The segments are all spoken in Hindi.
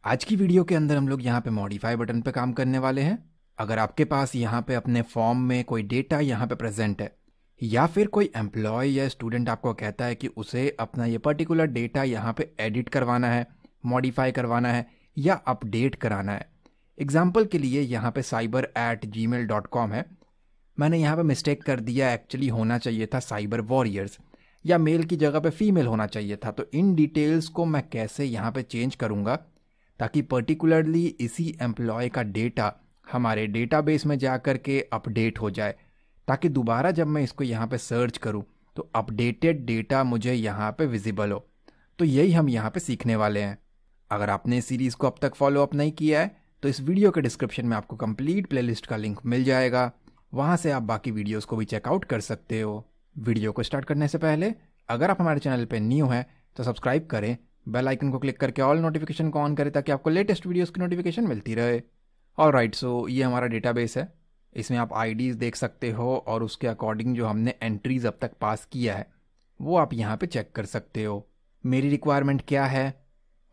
आज की वीडियो के अंदर हम लोग यहाँ पे मॉडिफाई बटन पे काम करने वाले हैं। अगर आपके पास यहाँ पे अपने फॉर्म में कोई डेटा यहाँ पे प्रेजेंट है या फिर कोई एम्प्लॉय या स्टूडेंट आपको कहता है कि उसे अपना ये पर्टिकुलर डेटा यहाँ पे एडिट करवाना है, मॉडिफाई करवाना है या अपडेट कराना है। एग्जाम्पल के लिए यहाँ पे cyber@gmail.com है। मैंने यहाँ पे मिस्टेक कर दिया, एक्चुअली होना चाहिए था साइबर वॉरियर्स या मेल की जगह पे फीमेल होना चाहिए था। तो इन डिटेल्स को मैं कैसे यहाँ पे चेंज करूँगा ताकि पर्टिकुलरली इसी एम्प्लॉय का डेटा हमारे डेटाबेस में जा कर के अपडेट हो जाए, ताकि दोबारा जब मैं इसको यहाँ पे सर्च करूँ तो अपडेटेड डेटा मुझे यहाँ पे विजिबल हो। तो यही हम यहाँ पे सीखने वाले हैं। अगर आपने इस सीरीज़ को अब तक फॉलो अप नहीं किया है तो इस वीडियो के डिस्क्रिप्शन में आपको कंप्लीट प्लेलिस्ट का लिंक मिल जाएगा, वहाँ से आप बाकी वीडियोज़ को भी चेकआउट कर सकते हो। वीडियो को स्टार्ट करने से पहले अगर आप हमारे चैनल पर न्यू हैं तो सब्सक्राइब करें, बेल आइकन को क्लिक करके ऑल नोटिफिकेशन को ऑन करें ताकि आपको लेटेस्ट वीडियोस की नोटिफिकेशन मिलती रहे। ऑलराइट, सो ये हमारा डेटाबेस है। इसमें आप आईडीज़ देख सकते हो और उसके अकॉर्डिंग जो हमने एंट्रीज अब तक पास किया है वो आप यहाँ पे चेक कर सकते हो। मेरी रिक्वायरमेंट क्या है?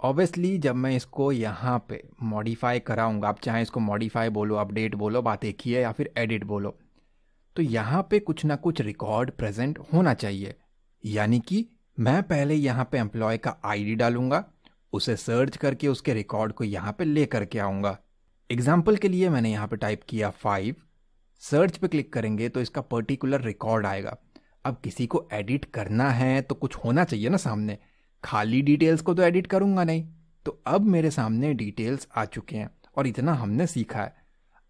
ऑब्वियसली जब मैं इसको यहाँ पे मॉडिफाई कराऊंगा, आप चाहे इसको मॉडिफाई बोलो, अपडेट बोलो, बात एक ही है, या फिर एडिट बोलो, तो यहाँ पे कुछ ना कुछ रिकॉर्ड प्रेजेंट होना चाहिए। यानी कि मैं पहले यहाँ पे एम्प्लॉय का आईडी डालूंगा, उसे सर्च करके उसके रिकॉर्ड को यहाँ पे ले करके आऊँगा। एग्जाम्पल के लिए मैंने यहाँ पे टाइप किया 5, सर्च पे क्लिक करेंगे तो इसका पर्टिकुलर रिकॉर्ड आएगा। अब किसी को एडिट करना है तो कुछ होना चाहिए ना सामने, खाली डिटेल्स को तो एडिट करूँगा नहीं। तो अब मेरे सामने डिटेल्स आ चुके हैं और इतना हमने सीखा है।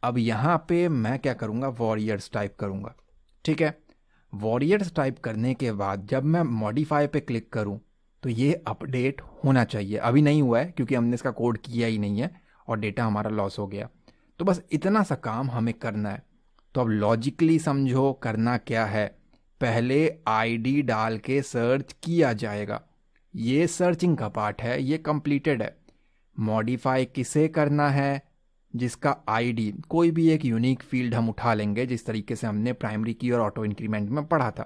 अब यहाँ पे मैं क्या करूँगा, वॉरियर्स टाइप करूँगा। ठीक है, वॉरियर्स टाइप करने के बाद जब मैं मॉडिफाई पे क्लिक करूं तो ये अपडेट होना चाहिए। अभी नहीं हुआ है क्योंकि हमने इसका कोड किया ही नहीं है और डेटा हमारा लॉस हो गया। तो बस इतना सा काम हमें करना है। तो अब लॉजिकली समझो करना क्या है। पहले आईडी डाल के सर्च किया जाएगा, ये सर्चिंग का पार्ट है, ये कंप्लीटेड है। मॉडिफाई किसे करना है? जिसका आईडी कोई भी एक यूनिक फील्ड हम उठा लेंगे, जिस तरीके से हमने प्राइमरी की और ऑटो इंक्रीमेंट में पढ़ा था।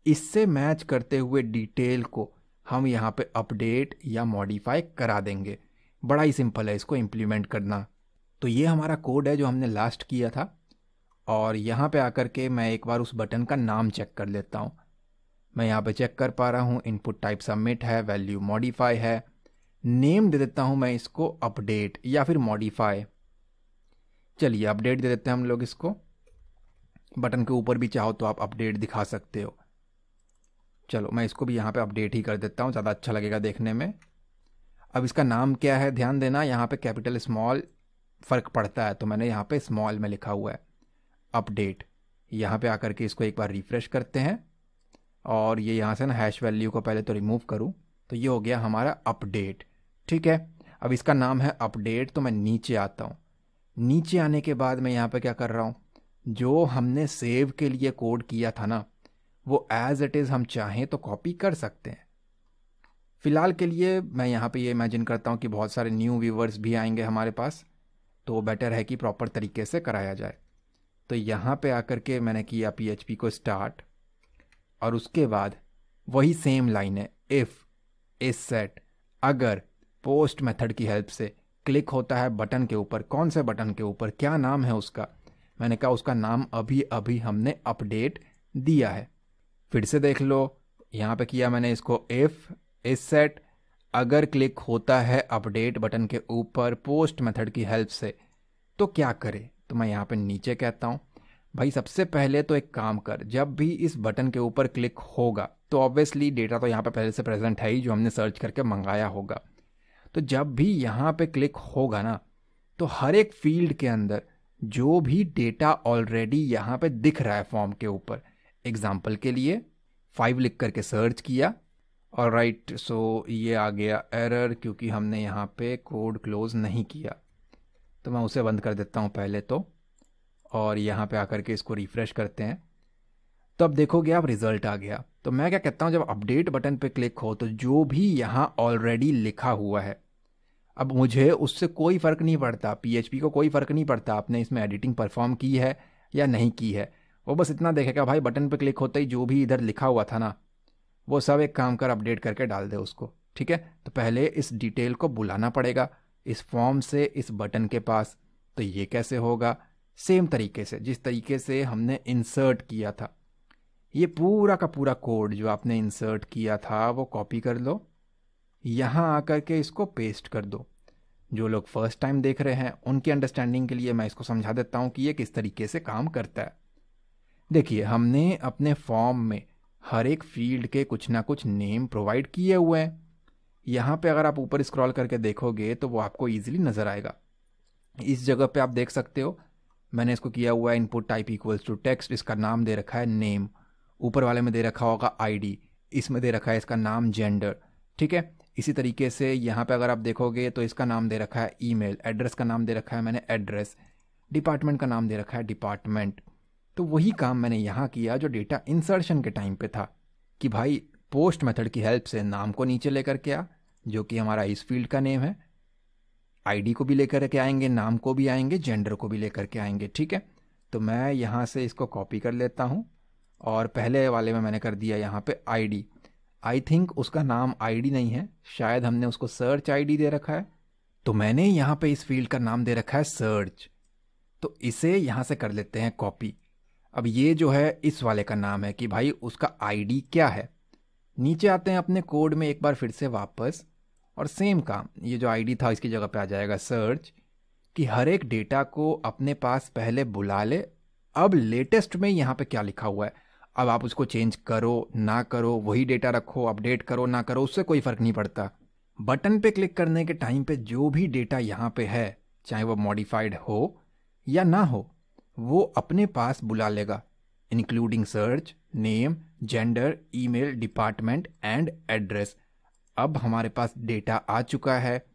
इससे मैच करते हुए डिटेल को हम यहाँ पे अपडेट या मॉडिफाई करा देंगे। बड़ा ही सिंपल है इसको इम्प्लीमेंट करना। तो ये हमारा कोड है जो हमने लास्ट किया था। और यहाँ पे आकर के मैं एक बार उस बटन का नाम चेक कर लेता हूँ। मैं यहाँ पे चेक कर पा रहा हूँ, इनपुट टाइप सबमिट है, वैल्यू मॉडिफाई है, नेम दे देता हूं मैं इसको अपडेट या फिर मॉडिफाई। चलिए अपडेट दे देते हैं हम लोग इसको। बटन के ऊपर भी चाहो तो आप अपडेट दिखा सकते हो। चलो मैं इसको भी यहाँ पे अपडेट ही कर देता हूँ, ज़्यादा अच्छा लगेगा देखने में। अब इसका नाम क्या है, ध्यान देना, यहाँ पे कैपिटल स्मॉल फ़र्क पड़ता है, तो मैंने यहाँ पे स्मॉल में लिखा हुआ है अपडेट। यहाँ पे आकर के इसको एक बार रिफ्रेश करते हैं और ये यहाँ से ना हैश वैल्यू को पहले तो रिमूव करूँ, तो ये हो गया हमारा अपडेट। ठीक है, अब इसका नाम है अपडेट। तो मैं नीचे आता हूँ। नीचे आने के बाद मैं यहाँ पे क्या कर रहा हूँ, जो हमने सेव के लिए कोड किया था ना, वो एज इट इज़ हम चाहें तो कॉपी कर सकते हैं। फिलहाल के लिए मैं यहाँ पे ये इमेजिन करता हूँ कि बहुत सारे न्यू व्यूवर्स भी आएंगे हमारे पास, तो बेटर है कि प्रॉपर तरीके से कराया जाए। तो यहाँ पे आकर के मैंने किया PHP को स्टार्ट और उसके बाद वही सेम लाइन है, इफ़ इस सेट अगर पोस्ट मेथड की हेल्प से क्लिक होता है बटन के ऊपर। कौन से बटन के ऊपर, क्या नाम है उसका? मैंने कहा उसका नाम अभी अभी हमने अपडेट दिया है। फिर से देख लो, यहाँ पे किया मैंने इसको इफ़ इस सेट अगर क्लिक होता है अपडेट बटन के ऊपर पोस्ट मेथड की हेल्प से तो क्या करे। तो मैं यहाँ पे नीचे कहता हूँ भाई सबसे पहले तो एक काम कर, जब भी इस बटन के ऊपर क्लिक होगा तो ऑब्वियसली डेटा तो यहाँ पे पहले से प्रेजेंट है ही, जो हमने सर्च करके मंगाया होगा। तो जब भी यहाँ पे क्लिक होगा ना, तो हर एक फील्ड के अंदर जो भी डेटा ऑलरेडी यहाँ पे दिख रहा है फॉर्म के ऊपर, एग्जाम्पल के लिए 5 लिख करके सर्च किया। ऑलराइट, सो ये आ गया एरर क्योंकि हमने यहाँ पे कोड क्लोज नहीं किया। तो मैं उसे बंद कर देता हूँ पहले तो, और यहाँ पे आकर के इसको रिफ्रेश करते हैं। तो अब देखोगे आप रिजल्ट आ गया। तो मैं क्या कहता हूँ, जब अपडेट बटन पे क्लिक हो तो जो भी यहाँ ऑलरेडी लिखा हुआ है, अब मुझे उससे कोई फ़र्क नहीं पड़ता, PHP को कोई फ़र्क नहीं पड़ता आपने इसमें एडिटिंग परफॉर्म की है या नहीं की है। वो बस इतना देखेगा भाई बटन पे क्लिक होते ही जो भी इधर लिखा हुआ था ना, वो सब एक काम कर अपडेट करके डाल दे उसको। ठीक है, तो पहले इस डिटेल को बुलाना पड़ेगा, इस फॉर्म से इस बटन के पास। तो ये कैसे होगा? सेम तरीके से जिस तरीके से हमने इंसर्ट किया था, ये पूरा का पूरा कोड जो आपने इंसर्ट किया था वो कॉपी कर लो, यहाँ आकर के इसको पेस्ट कर दो। जो लोग फर्स्ट टाइम देख रहे हैं उनकी अंडरस्टैंडिंग के लिए मैं इसको समझा देता हूँ कि ये किस तरीके से काम करता है। देखिए, हमने अपने फॉर्म में हर एक फील्ड के कुछ ना कुछ नेम प्रोवाइड किए हुए हैं। यहाँ पे अगर आप ऊपर स्क्रॉल करके देखोगे तो वो आपको ईजिली नज़र आएगा। इस जगह पे आप देख सकते हो मैंने इसको किया हुआ है input type equals to text, इसका नाम दे रखा है नेम, ऊपर वाले में दे रखा होगा आईडी, इसमें दे रखा है इसका नाम जेंडर। ठीक है, इसी तरीके से यहाँ पे अगर आप देखोगे तो इसका नाम दे रखा है ईमेल, एड्रेस का नाम दे रखा है मैंने एड्रेस, डिपार्टमेंट का नाम दे रखा है डिपार्टमेंट। तो वही काम मैंने यहाँ किया जो डेटा इंसर्शन के टाइम पे था कि भाई पोस्ट मेथड की हेल्प से नाम को नीचे लेकर के आ, जो कि हमारा इस फील्ड का नेम है, आईडी को भी लेकर के आएंगे, नाम को भी आएंगे, जेंडर को भी लेकर के आएंगे। ठीक है, तो मैं यहाँ से इसको कॉपी कर लेता हूँ और पहले वाले में मैंने कर दिया यहाँ पे आईडी। आई थिंक उसका नाम आईडी नहीं है, शायद हमने उसको सर्च आईडी दे रखा है, तो मैंने यहाँ पे इस फील्ड का नाम दे रखा है सर्च। तो इसे यहाँ से कर लेते हैं कॉपी। अब ये जो है इस वाले का नाम है कि भाई उसका आईडी क्या है। नीचे आते हैं अपने कोड में एक बार फिर से वापस, और सेम काम, ये जो आईडी था इसकी जगह पे आ जाएगा सर्च, कि हर एक डेटा को अपने पास पहले बुला ले। अब लेटेस्ट में यहाँ पे क्या लिखा हुआ है, अब आप उसको चेंज करो ना करो, वही डेटा रखो, अपडेट करो ना करो, उससे कोई फ़र्क नहीं पड़ता। बटन पे क्लिक करने के टाइम पे जो भी डेटा यहाँ पे है, चाहे वो मॉडिफाइड हो या ना हो, वो अपने पास बुला लेगा, including search, name, gender, email, department and address. अब हमारे पास डेटा आ चुका है।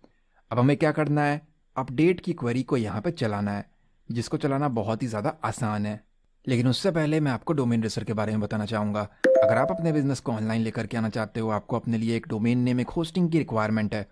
अब हमें क्या करना है, अपडेट की क्वेरी को यहाँ पे चलाना है, जिसको चलाना बहुत ही ज़्यादा आसान है। लेकिन उससे पहले मैं आपको डोमेन रेसर के बारे में बताना चाहूँगा। अगर आप अपने बिजनेस को ऑनलाइन लेकर के आना चाहते हो, आपको अपने लिए एक डोमेन नेम, एक होस्टिंग की रिक्वायरमेंट है,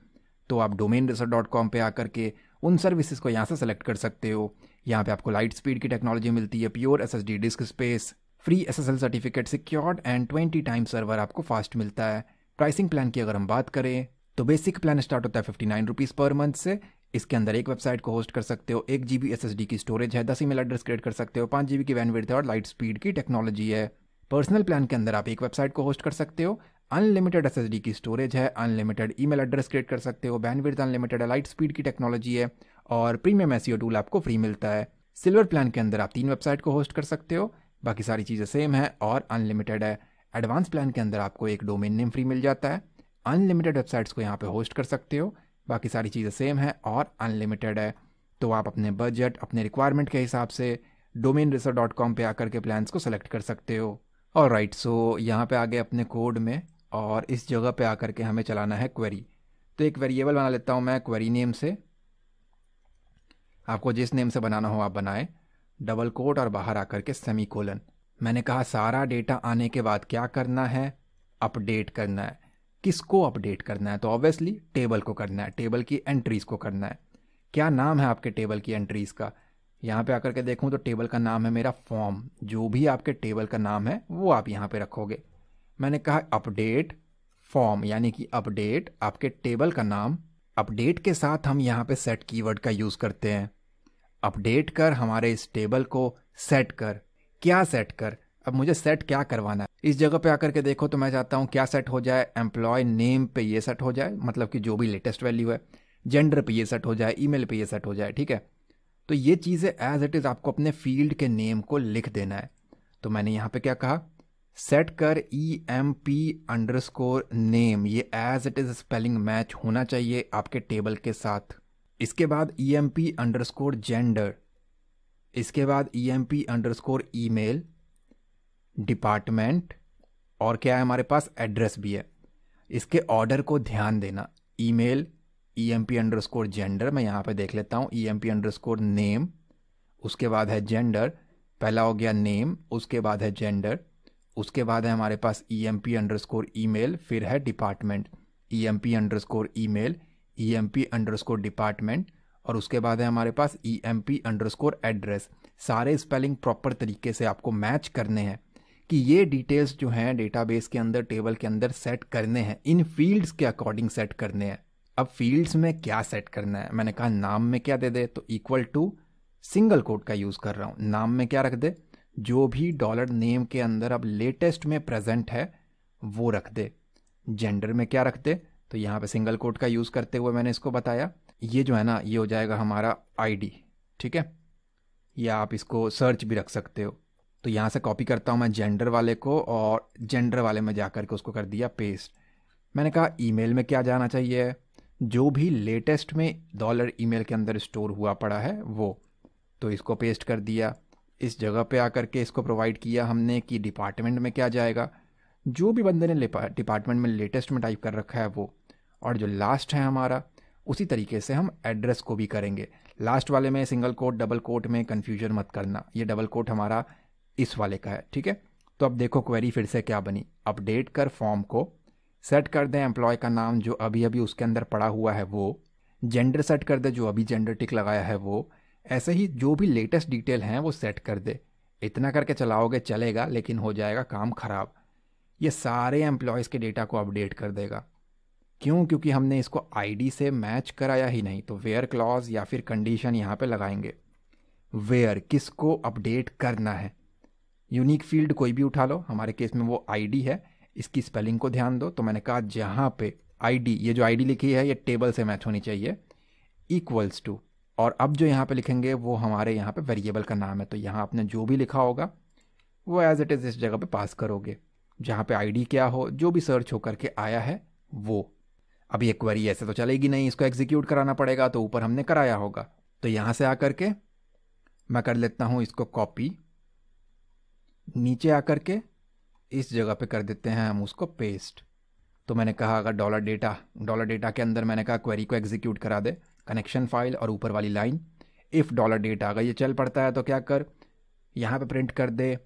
तो आप domainracer.com पे आकर के उन सर्विसेज को यहाँ से सेलेक्ट कर सकते हो। यहाँ पे आपको लाइट स्पीड की टेक्नोलॉजी मिलती है, pure SSD disc space, free SSL certificate, secured and 20 time server आपको फास्ट मिलता है। प्राइसिंग प्लान की अगर हम बात करें तो बेसिक प्लान स्टार्ट होता है 59 रुपीज़ पर मंथ से। इसके अंदर एक वेबसाइट को होस्ट कर सकते हो, 1 GB SSD की स्टोरेज है, 10 ईमेल एड्रेस क्रिएट कर सकते हो, 5 GB की बैंडविड्थ है और लाइट स्पीड की टेक्नोलॉजी है। पर्सनल प्लान के अंदर आप एक वेबसाइट को होस्ट कर सकते हो, अनलिमिटेड SSD की स्टोरेज है, अनलिमिटेड ईमेल एड्रेस क्रिएट कर सकते हो, बैंडविड्थ अनलिमिटेड है, लाइट स्पीड की टेक्नोलॉजी है और प्रीमियम SEO टूल आपको फ्री मिलता है। सिल्वर प्लान के अंदर आप 3 वेबसाइट को होस्ट कर सकते हो, बाकी सारी चीज़ें सेम है और अनलिमिटेड है। एडवांस प्लान के अंदर आपको एक डोमेन नेम फ्री मिल जाता है, अनलिमिटेड वेबसाइट्स को यहाँ पे होस्ट कर सकते हो, बाकी सारी चीज़ें सेम है और अनलिमिटेड है। तो आप अपने बजट, अपने रिक्वायरमेंट के हिसाब से domainracer.com पे आकर के प्लान्स को सेलेक्ट कर सकते हो। ऑलराइट, सो यहाँ पे आ गए अपने कोड में और इस जगह पे आकर के हमें चलाना है क्वेरी। तो एक वेरिएबल बना लेता हूँ मैं क्वेरी नेम से, आपको जिस नेम से बनाना हो आप बनाए, डबल कोट और बाहर आकर के सेमीकोलन। मैंने कहा सारा डेटा आने के बाद क्या करना है, अपडेट करना है। किसको अपडेट करना है? तो ऑब्वियसली टेबल को करना है, टेबल की एंट्रीज को करना है। क्या नाम है आपके टेबल की एंट्रीज का? यहाँ पे आकर के देखूँ तो टेबल का नाम है मेरा फॉर्म। जो भी आपके टेबल का नाम है वो आप यहाँ पे रखोगे। मैंने कहा अपडेट फॉर्म, यानी कि अपडेट आपके टेबल का नाम। अपडेट के साथ हम यहाँ पे सेट कीवर्ड का यूज़ करते हैं। अपडेट कर हमारे इस टेबल को सेट कर। क्या सेट कर? अब मुझे सेट क्या करवाना है? इस जगह पे आकर के देखो तो मैं चाहता हूँ क्या सेट हो जाए, एम्प्लॉय नेम पे ये सेट हो जाए, मतलब कि जो भी लेटेस्ट वैल्यू है, जेंडर पे ये सेट हो जाए, ईमेल पे ये सेट हो जाए। ठीक है, तो ये चीज़ें एज इट इज़ आपको अपने फील्ड के नेम को लिख देना है। तो मैंने यहाँ पे क्या कहा, सेट कर EMP_name, ये as it is spelling match होना चाहिए आपके टेबल के साथ। इसके बाद EMP_gender, इसके बाद EMP_email, डिपार्टमेंट और क्या है हमारे पास, एड्रेस भी है। इसके ऑर्डर को ध्यान देना, ईमेल EMP_gender, मैं यहाँ पे देख लेता हूँ EMP_name, उसके बाद है जेंडर, पहला हो गया नेम, उसके बाद है जेंडर, उसके बाद है हमारे पास EMP_email, फिर है डिपार्टमेंट, EMP_email, EMP_department और उसके बाद है हमारे पास EMP_address। सारे स्पेलिंग प्रॉपर तरीके से आपको मैच करने हैं कि ये डिटेल्स जो हैं डेटाबेस के अंदर, टेबल के अंदर सेट करने हैं, इन फील्ड्स के अकॉर्डिंग सेट करने हैं। अब फील्ड्स में क्या सेट करना है, मैंने कहा नाम में क्या दे दे, तो इक्वल टू सिंगल कोट का यूज़ कर रहा हूँ। नाम में क्या रख दे, जो भी डॉलर नेम के अंदर अब लेटेस्ट में प्रेजेंट है वो रख दे। जेंडर में क्या रख दे, तो यहाँ पे सिंगल कोट का यूज़ करते हुए मैंने इसको बताया। ये जो है ना, ये हो जाएगा हमारा आईडी, ठीक है, या आप इसको सर्च भी रख सकते हो। तो यहाँ से कॉपी करता हूँ मैं जेंडर वाले को, और जेंडर वाले में जा कर के उसको कर दिया पेस्ट। मैंने कहा ईमेल में क्या जाना चाहिए, जो भी लेटेस्ट में डॉलर ईमेल के अंदर स्टोर हुआ पड़ा है वो, तो इसको पेस्ट कर दिया। इस जगह पे आकर के इसको प्रोवाइड किया हमने कि डिपार्टमेंट में क्या जाएगा, जो भी बंदे ने डिपार्टमेंट में लेटेस्ट में टाइप कर रखा है वो, और जो लास्ट है हमारा उसी तरीके से हम एड्रेस को भी करेंगे। लास्ट वाले में सिंगल कोट डबल कोट में कन्फ्यूजन मत करना, ये डबल कोट हमारा इस वाले का है, ठीक है। तो अब देखो क्वेरी फिर से क्या बनी, अपडेट कर फॉर्म को, सेट कर दें एम्प्लॉय का नाम जो अभी अभी उसके अंदर पड़ा हुआ है वो, जेंडर सेट कर दे जो अभी जेंडर टिक लगाया है वो, ऐसे ही जो भी लेटेस्ट डिटेल हैं वो सेट कर दे। इतना करके चलाओगे चलेगा, लेकिन हो जाएगा काम ख़राब। ये सारे एम्प्लॉयज़ के डेटा को अपडेट कर देगा। क्यों? क्योंकि हमने इसको आईडी से मैच कराया ही नहीं, तो वेयर क्लॉज या फिर कंडीशन यहाँ पे लगाएंगे। वेयर किसको अपडेट करना है, यूनिक फील्ड कोई भी उठा लो, हमारे केस में वो आईडी है। इसकी स्पेलिंग को ध्यान दो, तो मैंने कहा जहाँ पे आईडी, ये जो आईडी लिखी है ये टेबल से मैच होनी चाहिए, इक्वल्स टू, और अब जो यहाँ पे लिखेंगे वो हमारे यहाँ पे वेरिएबल का नाम है, तो यहाँ आपने जो भी लिखा होगा वो एज इट इज़ इस जगह पे पास करोगे, जहाँ पे आईडी क्या हो, जो भी सर्च होकर के आया है वो। अब ये क्वेरी ऐसे तो चलेगी नहीं, इसको एग्जीक्यूट कराना पड़ेगा, तो ऊपर हमने कराया होगा। तो यहाँ से आकर के मैं कर लेता हूँ इसको कॉपी, नीचे आकर के इस जगह पे कर देते हैं हम उसको पेस्ट। तो मैंने कहा अगर डॉलर डेटा के अंदर मैंने कहा क्वेरी को एग्जीक्यूट करा दे, कनेक्शन फाइल और ऊपर वाली लाइन इफ़ डॉलर डेटा, अगर ये चल पड़ता है तो क्या कर, यहाँ पे प्रिंट कर दे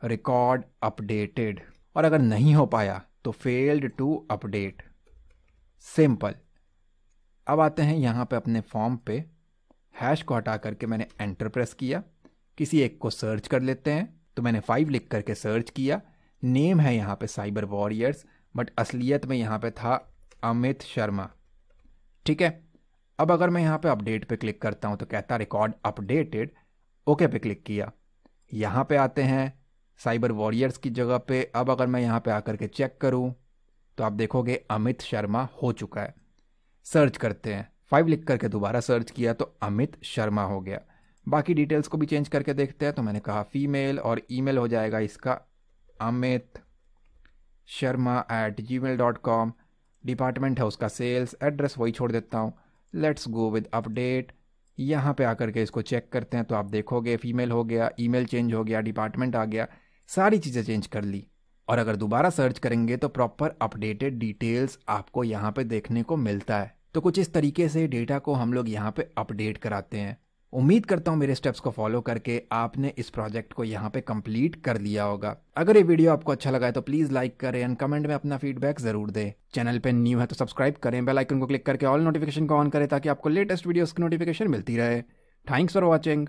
रिकॉर्ड अपडेटेड, और अगर नहीं हो पाया तो फेल्ड टू अपडेट, सिंपल। अब आते हैं यहाँ पे अपने फॉर्म पे, हैश को हटा करके मैंने एंटर प्रेस किया, किसी एक को सर्च कर लेते हैं, तो मैंने 5 लिख करके सर्च किया। नेम है यहाँ पे साइबर वॉरियर्स, बट असलियत में यहाँ पे था अमित शर्मा, ठीक है। अब अगर मैं यहाँ पे अपडेट पे क्लिक करता हूँ तो कहता रिकॉर्ड अपडेटेड, ओके पे क्लिक किया। यहाँ पे आते हैं साइबर वॉरियर्स की जगह पे, अब अगर मैं यहाँ पे आकर के चेक करूँ तो आप देखोगे अमित शर्मा हो चुका है। सर्च करते हैं, 5 लिख करके दोबारा सर्च किया तो अमित शर्मा हो गया। बाकी डिटेल्स को भी चेंज करके देखते हैं, तो मैंने कहा फीमेल और ईमेल हो जाएगा इसका अमित sharma@gmail.com, डिपार्टमेंट है उसका सेल्स, एड्रेस वही छोड़ देता हूँ। लेट्स गो विद अपडेट, यहाँ पे आकर के इसको चेक करते हैं तो आप देखोगे फीमेल हो गया, ईमेल चेंज हो गया, डिपार्टमेंट आ गया, सारी चीज़ें चेंज कर ली। और अगर दोबारा सर्च करेंगे तो प्रॉपर अपडेटेड डिटेल्स आपको यहाँ पे देखने को मिलता है। तो कुछ इस तरीके से डेटा को हम लोग यहाँ पे अपडेट कराते हैं। उम्मीद करता हूँ मेरे स्टेप्स को फॉलो करके आपने इस प्रोजेक्ट को यहाँ पे कंप्लीट कर लिया होगा। अगर ये वीडियो आपको अच्छा लगा है तो प्लीज़ लाइक करें एंड कमेंट में अपना फीडबैक ज़रूर दें। चैनल पे न्यू है तो सब्सक्राइब करें, बेल आइकन को क्लिक करके ऑल नोटिफिकेशन को ऑन करें ताकि आपको लेटेस्ट वीडियोस की नोटिफिकेशन मिलती रहे। Thanks for watching.